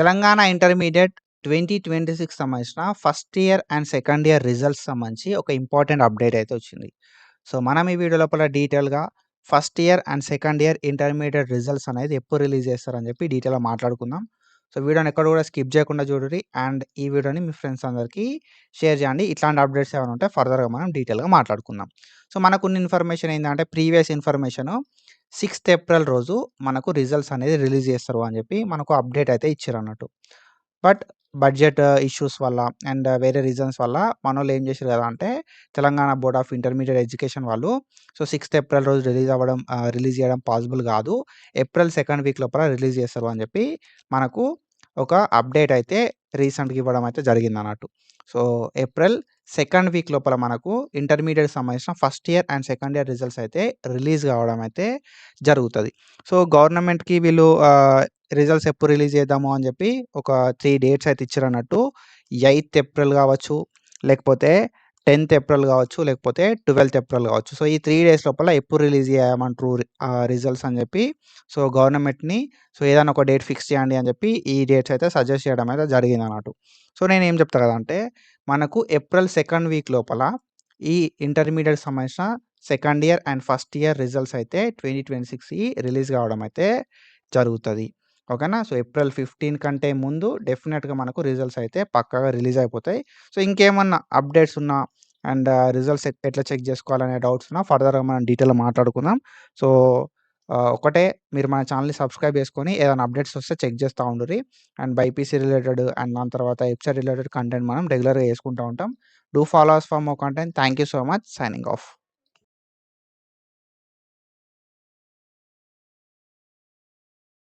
Telangana intermediate 2026 సంబంధించిన first year and second year results సంబంధించి ఒక ఇంపార్టెంట్ అప్డేట్ అయితే వచ్చింది. సో, మనం ఈ వీడియో లోపల డీటెయిల్‌గా first year and second year intermediate results అనేది ఎప్పుడు రిలీజ్ చేస్తారని చెప్పి డీటెయిల్‌గా మాట్లాడుకుందాం. సో, వీడియోని ఎక్కడ కూడా స్కిప్ చేయకుండా చూడుర్రి అండ్ ఈ వీడియోని మీ ఫ్రెండ్స్ అందరికీ షేర్ చేయండి. ఇట్లాంటి అప్డేట్స్ ఏమైనా ఉంటే ఫర్దర్‌గా మనం డీటెయిల్‌గా మాట్లాడుకుందాం. సో, మనకున్న ఇన్ఫర్మేషన్ ఏందంటే ప్రీవియస్ ఇన్ఫర్మేషను 6థ్ ఏప్రిల్ రోజు మనకు రిజల్ట్స్ అనేది రిలీజ్ చేస్తారు అని చెప్పి మనకు అప్డేట్ అయితే ఇచ్చిరన్నట్టు. బట్ బడ్జెట్ ఇష్యూస్ వల్ల అండ్ వేరే రీజన్స్ వల్ల మనోళ్ళు ఏం చేసిర్రు కదా అంటే Telangana board of intermediate education వాళ్ళు 6థ్ ఏప్రిల్ రోజు రిలీజ్ చేయడం పాసిబుల్ కాదు. ఏప్రిల్ సెకండ్ వీక్ లోపల రిలీజ్ చేస్తారు అని చెప్పి మనకు ఒక అప్డేట్ అయితే రీసెంట్‌గా ఇవ్వడం అయితే జరిగిందన్నట్టు. సో, ఏప్రిల్ సెకండ్ వీక్ లోపల మనకు ఇంటర్మీడియేట్‌కి సంబంధించిన first year and second year results అయితే రిలీజ్ కావడం అయితే జరుగుతది. సో, గవర్నమెంట్‌కి వీళ్ళు రిజల్ట్స్ ఎప్పుడు రిలీజ్ చేద్దాము అని చెప్పి ఒక 3 డేట్స్ అయితే ఇచ్చిరన్నట్టు. 8థ్ ఏప్రిల్ కావచ్చు, లేకపోతే 10థ్ ఏప్రిల్ కావచ్చు, లేకపోతే 12థ్ ఏప్రిల్ కావచ్చు. సో, ఈ 3 డేస్ లోపల ఎప్పుడు రిలీజ్ చేయమంటారు రిజల్ట్స్ అని చెప్పి సో, గవర్నమెంట్‌ని ఏదైనా ఒక డేట్ ఫిక్స్ చేయండి అని చెప్పి ఈ డేట్స్ అయితే సజెస్ట్ చేయడం అయితే జరిగిందన్నట్టు. సో, నేనేం చెప్తా కదంటే మనకు ఏప్రిల్ సెకండ్ వీక్ లోపల ఈ ఇంటర్మీడియేట్‌కి సంబంధించిన second year and first year results అయితే 2026 రిలీజ్ కావడం అయితే జరుగుతది. ఓకేనా. సో, ఏప్రిల్ 15 కంటే ముందు డెఫినిట్‌గా మనకు రిజల్ట్స్ అయితే పక్కాగా రిలీజ్ అయిపోతాయి. సో, ఇంకేమన్నా అప్డేట్స్ ఉన్నా అండ్ రిజల్ట్స్ ఎట్లా చెక్ చేసుకోవాలనే డౌట్స్ ఉన్నా ఫర్దర్‌గా మనం డీటెయిల్‌గా మాట్లాడుకుందాం. సో, ఒకటే మీరు మన ఛానెల్‌ని సబ్స్క్రైబ్ చేసుకొని ఏదైనా అప్డేట్స్ వస్తే చెక్ చేస్తా ఉండుర్రి. అండ్ బైపీసీ రిలేటెడ్ అండ్ దాని తర్వాత వెబ్‌సైట్ రిలేటెడ్ కంటెంట్ మనం రెగ్యులర్‌గా చేసుకుంటా ఉంటాం. Do follow us for more content. Thank you so much. Signing of.